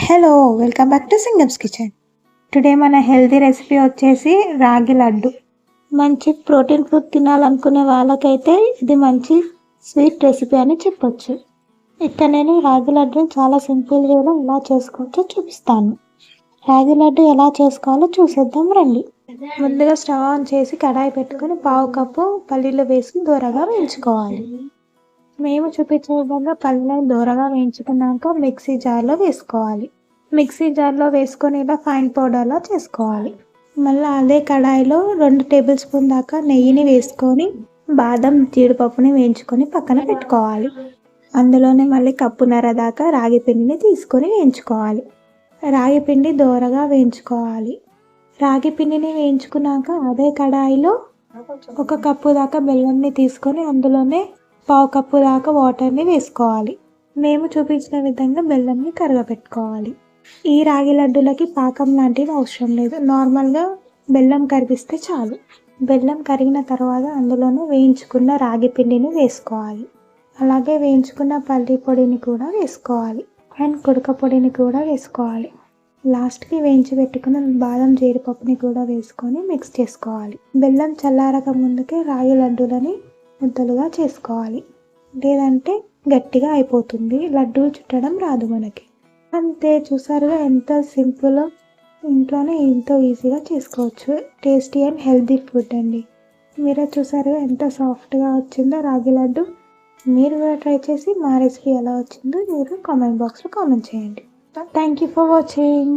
Hello welcome back to Singam's kitchen. Today మన healthy recipe వచ్చేసి రాగి లడ్డు. మంచి ప్రోటీన్ ఫుడ్ తినాలనుకునే వాళ్ళకైతే ఇది మంచి స్వీట్ రెసిపీ అని చెప్పొచ్చు. ఇక్కడ నేను రాగి లడ్డుని చాలా సింపుల్ వేలో ఎలా చేసుకోవచ్చో చూపిస్తాను. రాగి లడ్డు ఎలా చేసుకోవాలో చూసేద్దాం రండి. ముందుగా స్టవ్ ఆన్ చేసి కడాయి పెట్టుకొని పావు కప్పు పల్లీలు వేసి దూరగా వేయించుకోవాలి. మేము చూపించే విధంగా పల్లీలను దూరగా వేయించుకున్నాక మిక్సీ జార్లో వేసుకోవాలి. మిక్సీ జార్లో వేసుకొని ఇలా ఫైన్ పౌడర్లా చేసుకోవాలి. మళ్ళీ అదే కడాయిలో 2 టేబుల్ స్పూన్ దాకా నెయ్యిని వేసుకొని బాదం జీడిపప్పుని వేయించుకొని పక్కన పెట్టుకోవాలి. అందులోనే మళ్ళీ కప్పున్నర దాకా రాగి పిండిని తీసుకొని వేయించుకోవాలి. రాగి పిండి దోరగా వేయించుకోవాలి. రాగి పిండిని వేయించుకున్నాక అదే కడాయిలో 1 కప్పు దాకా బెల్లంని తీసుకొని అందులోనే పావు కప్పు దాకా వాటర్ని వేసుకోవాలి. మేము చూపించిన విధంగా బెల్లంని కరగపెట్టుకోవాలి. ఈ రాగి లడ్డులకి పాకం లాంటివి అవసరం లేదు, నార్మల్గా బెల్లం కరిగిస్తే చాలు. బెల్లం కరిగిన తర్వాత అందులోనే వేయించుకున్న రాగి పిండిని వేసుకోవాలి. అలాగే వేయించుకున్న పల్లి పొడిని కూడా వేసుకోవాలి అండ్ కుడక పొడిని కూడా వేసుకోవాలి. లాస్ట్కి వేయించి పెట్టుకున్న బాదం జీడిపప్పుని కూడా వేసుకొని మిక్స్ చేసుకోవాలి. బెల్లం చల్లారక ముందుకే రాగి లడ్డులని ముద్దలుగా చేసుకోవాలి, లేదంటే గట్టిగా అయిపోతుంది, లడ్డూలు చుట్టడం రాదు మనకి. అంతే, చూసారుగా ఎంత సింపుల్, ఇంట్లోనే ఎంతో ఈజీగా చేసుకోవచ్చు. టేస్టీ అండ్ హెల్తీ ఫుడ్ అండి. మీరే చూసారుగా ఎంత సాఫ్ట్గా వచ్చిందో రాగి లడ్డు. మీరు కూడా ట్రై చేసి మా రెసిపీ ఎలా వచ్చిందో మీరు కామెంట్ బాక్స్లో కామెంట్ చేయండి. Thank you for watching.